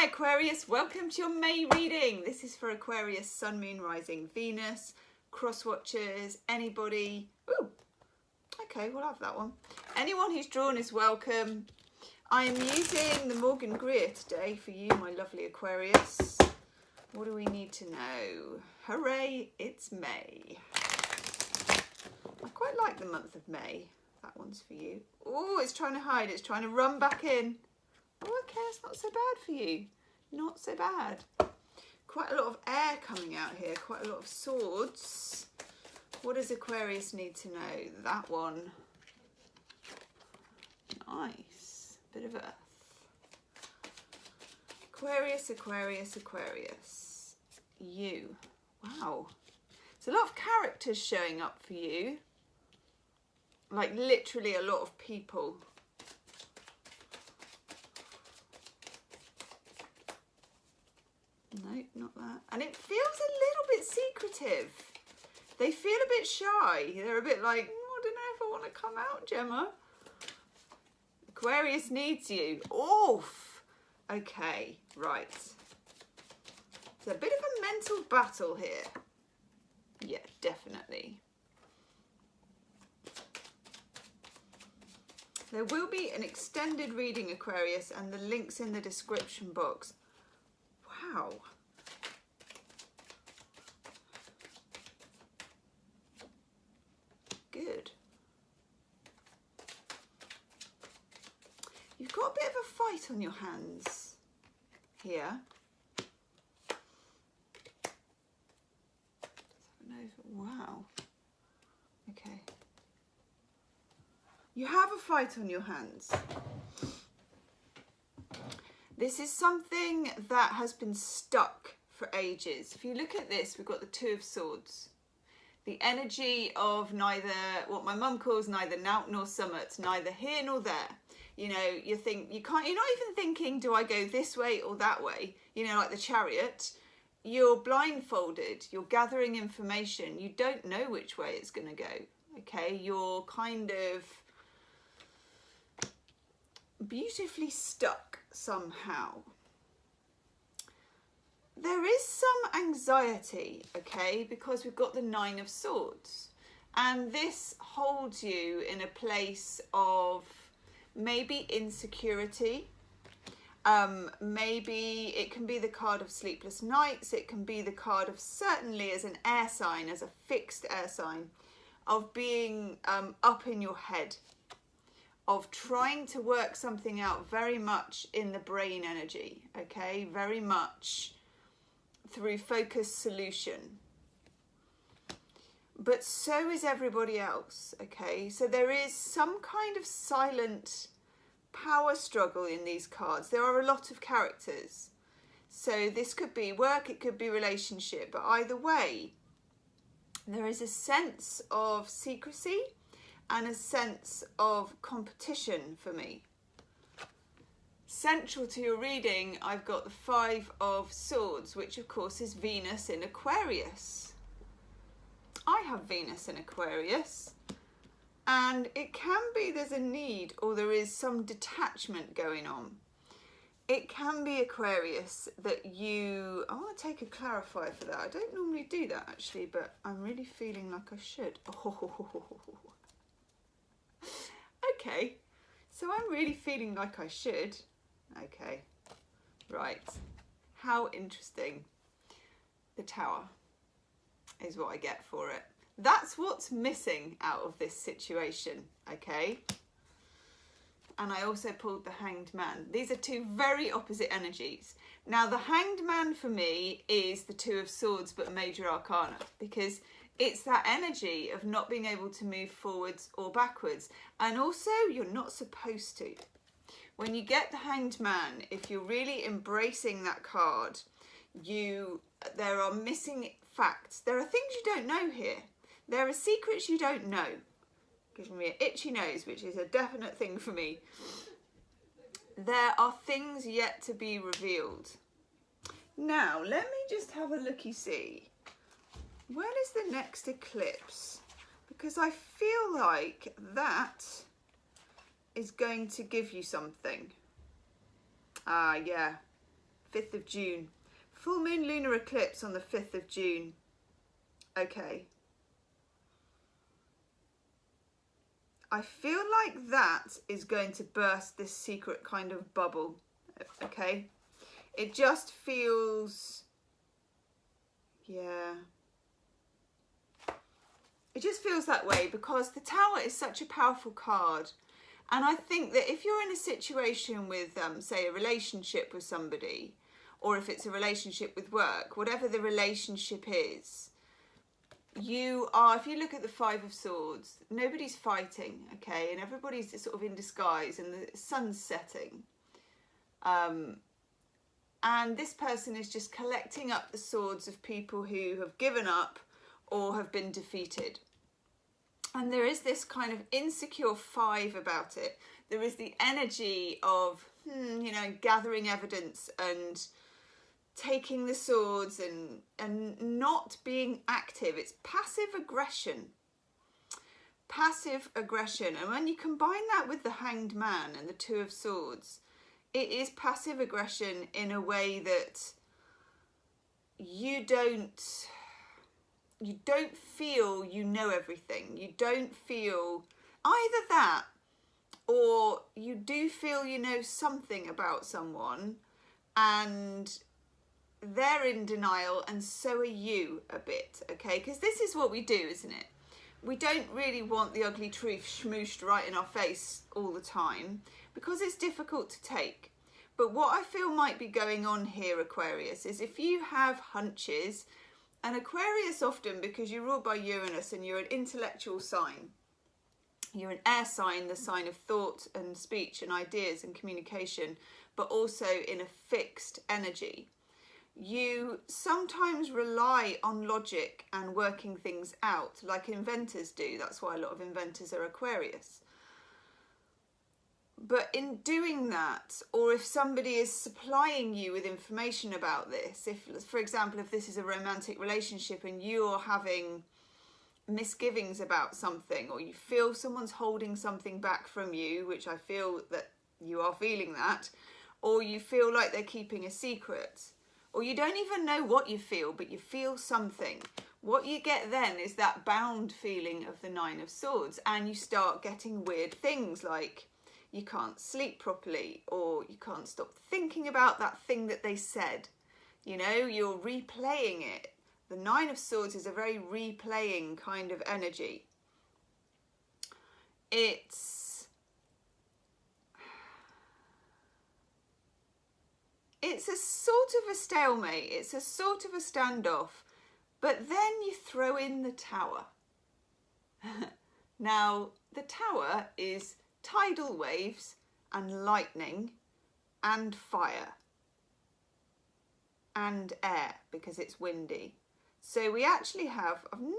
Aquarius, welcome to your May reading. This is for Aquarius, Sun, Moon, Rising, Venus, cross watchers, anybody. Ooh, okay, we'll have that one. Anyone who's drawn is welcome. I am using the Morgan Greer today for you, my lovely Aquarius. What do we need to know? Hooray, it's May. I quite like the month of May. That one's for you. Oh, it's trying to hide. It's trying to run back in. Oh, okay, it's not so bad for you. Not so bad. Quite a lot of air coming out here. Quite a lot of swords. What does Aquarius need to know? That one. Nice. Bit of earth. Aquarius, Aquarius, Aquarius. You. Wow. There's a lot of characters showing up for you. Like literally a lot of people. No, not that. And it feels a little bit secretive. They feel a bit shy. They're a bit like, I don't know if I want to come out, Gemma. Aquarius needs you. Oof. Okay, right. It's a bit of a mental battle here. Yeah, definitely. There will be an extended reading, Aquarius, and the link's in the description box. Wow. Good. You've got a bit of a fight on your hands here. Wow. Okay. You have a fight on your hands. This is something that has been stuck for ages. If you look at this, we've got the Two of Swords. The energy of neither, what my mum calls neither Nout nor Summit, neither here nor there. You know, you're not even thinking, do I go this way or that way? You know, like the Chariot. You're blindfolded, you're gathering information. You don't know which way it's going to go, okay? You're kind of beautifully stuck somehow. There is some anxiety, okay, because we've got the Nine of Swords, and this holds you in a place of maybe insecurity. Maybe it can be the card of sleepless nights. It can be the card of, certainly as an air sign, as a fixed air sign, of being up in your head, of trying to work something out very much in the brain energy, okay? Very much through focused solution. But so is everybody else, okay? So there is some kind of silent power struggle in these cards. There are a lot of characters. So this could be work, it could be relationship, but either way, there is a sense of secrecy and a sense of competition for me. Central to your reading, I've got the Five of Swords, which of course is Venus in Aquarius. I have Venus in Aquarius, and it can be there's a need or there is some detachment going on. It can be, Aquarius, that you... I want to take a clarifier for that. I don't normally do that actually, but I'm really feeling like I should. Oh. Okay, so I'm really feeling like I should. Okay, right. How interesting. The Tower is what I get for it. That's what's missing out of this situation, okay? And I also pulled the Hanged Man. These are two very opposite energies. Now, the Hanged Man for me is the Two of Swords, but Major Arcana, because it's that energy of not being able to move forwards or backwards. And also, you're not supposed to. When you get the Hanged Man, if you're really embracing that card, there are missing facts. There are things you don't know here. There are secrets you don't know. Gives me an itchy nose, which is a definite thing for me. There are things yet to be revealed. Now, let me just have a looky-see. When is the next eclipse? Because I feel like that is going to give you something. Yeah. 5th of June. Full moon lunar eclipse on the 5th of June. Okay. I feel like that is going to burst this secret kind of bubble. Okay. It just feels, yeah. It just feels that way because the Tower is such a powerful card. And I think that if you're in a situation with, say, a relationship with somebody, or if it's a relationship with work, whatever the relationship is, you are, if you look at the 5 of Swords, nobody's fighting, okay? And everybody's sort of in disguise and the sun's setting. And this person is just collecting up the swords of people who have given up or have been defeated. And there is this kind of insecure 5 about it. There is the energy of, you know, gathering evidence and taking the swords and not being active. It's passive aggression. Passive aggression. And when you combine that with the Hanged Man and the 2 of Swords, it is passive aggression in a way that you don't feel you know everything. You don't feel either that, or you do feel you know something about someone and they're in denial and so are you a bit, okay? Because this is what we do, isn't it? We don't really want the ugly truth schmooshed right in our face all the time because it's difficult to take. But what I feel might be going on here, Aquarius, is if you have hunches, and Aquarius often, because you're ruled by Uranus and you're an intellectual sign, you're an air sign, the sign of thought and speech and ideas and communication, but also in a fixed energy. You sometimes rely on logic and working things out like inventors do. That's why a lot of inventors are Aquarius. But in doing that, or if somebody is supplying you with information about this, if, for example, if this is a romantic relationship and you're having misgivings about something, or you feel someone's holding something back from you, which I feel that you are feeling that, or you feel like they're keeping a secret, or you don't even know what you feel, but you feel something. What you get then is that bound feeling of the 9 of Swords, and you start getting weird things like you can't sleep properly, or you can't stop thinking about that thing that they said. You know, you're replaying it. The 9 of Swords is a very replaying kind of energy. It's a sort of a stalemate. It's a sort of a standoff. But then you throw in the Tower. Now, the Tower is tidal waves and lightning and fire and air because it's windy. So we actually have, I've never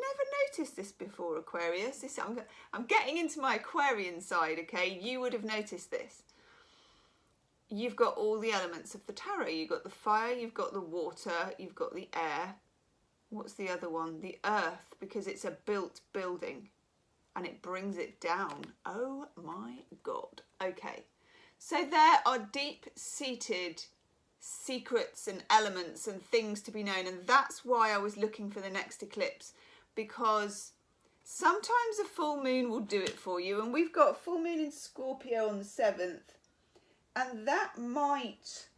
noticed this before, Aquarius. I'm getting into my Aquarian side, okay? You would have noticed this. You've got all the elements of the tarot. You've got the fire, you've got the water, you've got the air. What's the other one? The earth, because it's a built building. And it brings it down. Oh my God. Okay. So there are deep-seated secrets and elements and things to be known. And that's why I was looking for the next eclipse. Because sometimes a full moon will do it for you. And we've got a full moon in Scorpio on the 7th. And that might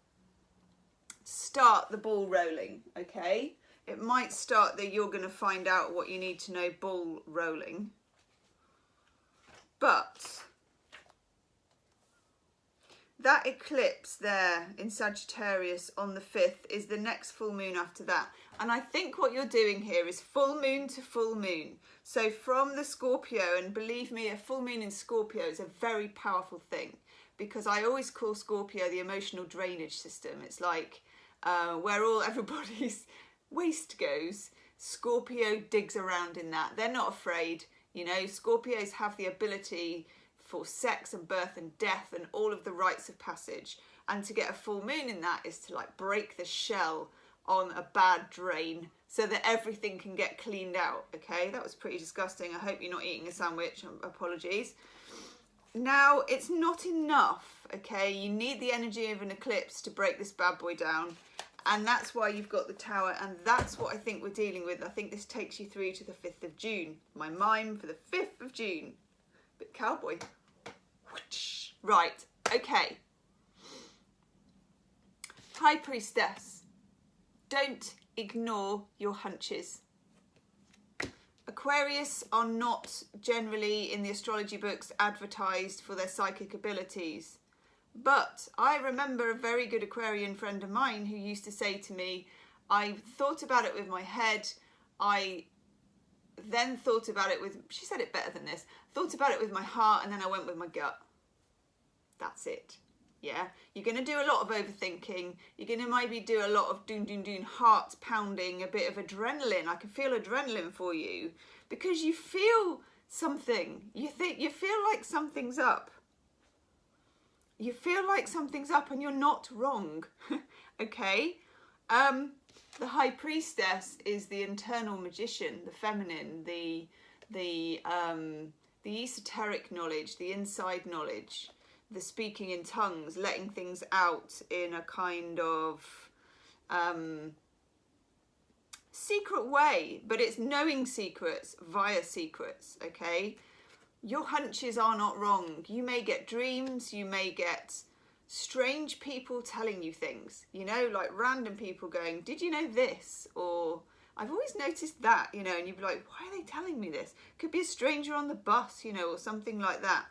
start the ball rolling, okay? It might start that you're going to find out what you need to know ball rolling. But that eclipse there in Sagittarius on the 5th is the next full moon after that. And I think what you're doing here is full moon to full moon. So from the Scorpio, and believe me, a full moon in Scorpio is a very powerful thing, because I always call Scorpio the emotional drainage system. It's like where everybody's waste goes, Scorpio digs around in that. They're not afraid. You know, Scorpios have the ability for sex and birth and death and all of the rites of passage. And to get a full moon in that is to like break the shell on a bad drain so that everything can get cleaned out. Okay, that was pretty disgusting. I hope you're not eating a sandwich. Apologies. Now, it's not enough, okay? You need the energy of an eclipse to break this bad boy down. And that's why you've got the Tower, and that's what I think we're dealing with. I think this takes you through to the 5th of June. My mime for the 5th of June. Bit cowboy. Right, okay. High Priestess. Don't ignore your hunches. Aquarius are not generally in the astrology books advertised for their psychic abilities. But I remember a very good Aquarian friend of mine who used to say to me, I thought about it with my head, I then thought about it with, she said it better than this, thought about it with my heart, and then I went with my gut. That's it. Yeah, you're going to do a lot of overthinking. You're going to maybe do a lot of doon, heart pounding, a bit of adrenaline. I can feel adrenaline for you because you feel something. You feel like something's up. You feel like something's up and you're not wrong. Okay? The High Priestess is the internal magician, the feminine, the esoteric knowledge, the inside knowledge, the speaking in tongues, letting things out in a kind of secret way, but it's knowing secrets via secrets, okay? Your hunches are not wrong. You may get dreams, you may get strange people telling you things, you know, like random people going, did you know this? Or I've always noticed that, you know, and you'd be like, why are they telling me this? Could be a stranger on the bus, you know, or something like that.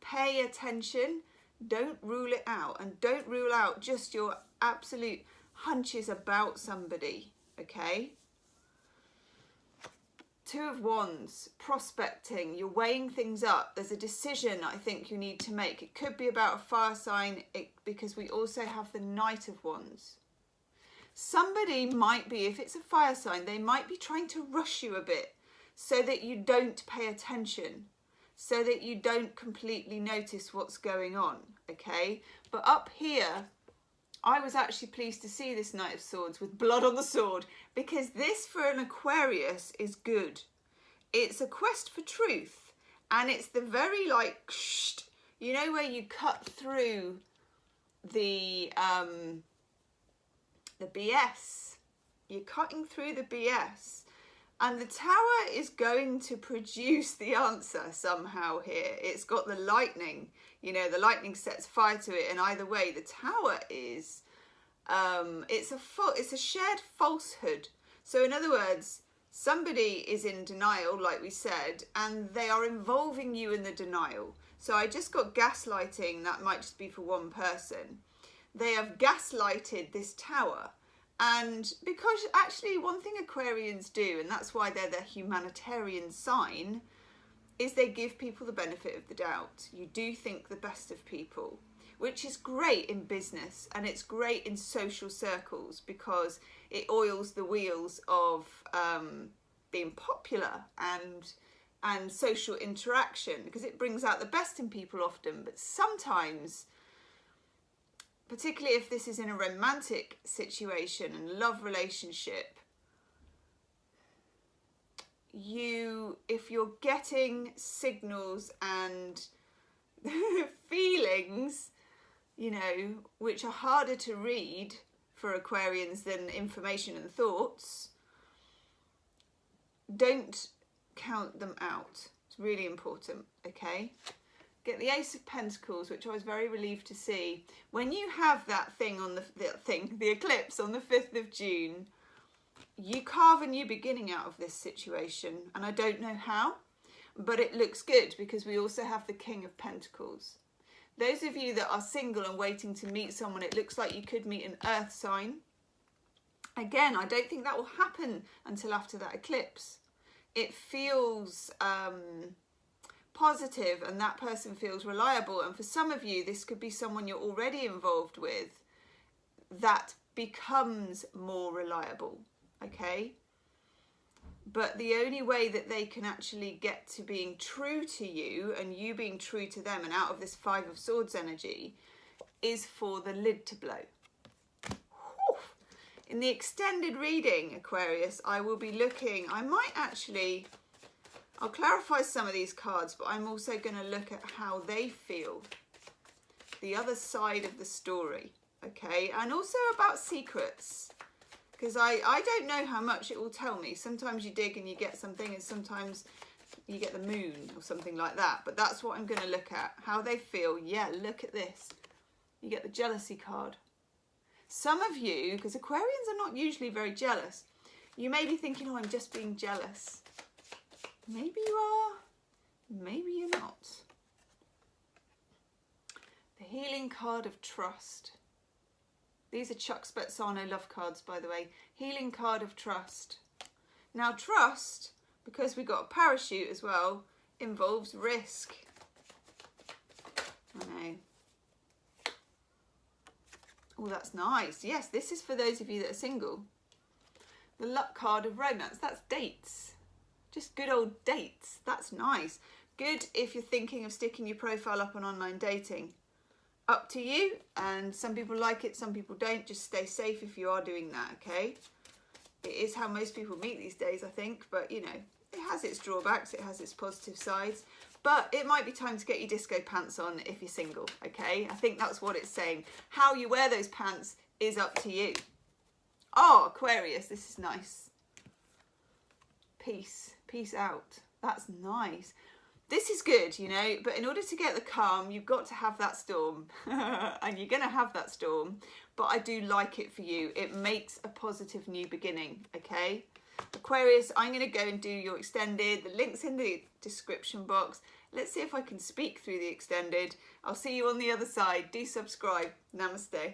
Pay attention, don't rule it out, and don't rule out just your absolute hunches about somebody, okay? Two of Wands, prospecting, you're weighing things up. There's a decision I think you need to make. It could be about a fire sign because we also have the Knight of Wands. Somebody might be, if it's a fire sign, they might be trying to rush you a bit so that you don't pay attention, so that you don't completely notice what's going on, okay? But up here, I was actually pleased to see this Knight of Swords with blood on the sword, because this for an Aquarius is good. It's a quest for truth, and it's the very like, you know, where you cut through the BS. You're cutting through the BS. And the Tower is going to produce the answer somehow here. It's got the lightning, you know, the lightning sets fire to it. And either way, the Tower is, it's a shared falsehood. So in other words, somebody is in denial, like we said, and they are involving you in the denial. So I just got gaslighting. That might just be for one person. They have gaslighted this Tower. And because actually one thing Aquarians do, and that's why they're the humanitarian sign, is they give people the benefit of the doubt. You do think the best of people, which is great in business and it's great in social circles because it oils the wheels of being popular and social interaction, because it brings out the best in people often. But sometimes, particularly if this is in a romantic situation and love relationship, if you're getting signals and feelings, you know, which are harder to read for Aquarians than information and thoughts, don't count them out. It's really important, okay? Get the Ace of Pentacles, which I was very relieved to see. When you have that thing on the eclipse on the 5th of June, you carve a new beginning out of this situation. And I don't know how, but it looks good because we also have the King of Pentacles. Those of you that are single and waiting to meet someone, it looks like you could meet an earth sign. Again, I don't think that will happen until after that eclipse. It feels positive, and that person feels reliable. And for some of you, this could be someone you're already involved with that becomes more reliable, okay? But the only way that they can actually get to being true to you and you being true to them and out of this Five of Swords energy is for the lid to blow. Whew. In the extended reading, Aquarius, I will be looking, I I'll clarify some of these cards, but I'm also going to look at how they feel. The other side of the story, okay? And also about secrets, because I don't know how much it will tell me. Sometimes you dig and you get something, and sometimes you get the moon or something like that. But that's what I'm going to look at, how they feel. Yeah, look at this. You get the jealousy card. Some of you, because Aquarians are not usually very jealous, you may be thinking, oh, I'm just being jealous. Maybe you are, maybe you're not. The healing card of trust. These are Chuck Spezzano love cards, by the way. Healing card of trust. Now trust, because we got a parachute as well, involves risk. I know. Oh, that's nice. Yes, this is for those of you that are single. The luck card of romance. That's dates. Just good old dates. That's nice. Good if you're thinking of sticking your profile up on online dating. Up to you, and some people like it, some people don't. Just stay safe if you are doing that, okay? It is how most people meet these days, I think, but you know, it has its drawbacks, it has its positive sides, but it might be time to get your disco pants on if you're single, okay? I think that's what it's saying. How you wear those pants is up to you. Oh, Aquarius, this is nice. Peace, peace out. That's nice. This is good, you know, but in order to get the calm, you've got to have that storm. And you're going to have that storm, but I do like it for you. It makes a positive new beginning, okay? Aquarius, I'm going to go and do your extended. The link's in the description box. Let's see if I can speak through the extended. I'll see you on the other side. Do subscribe. Namaste.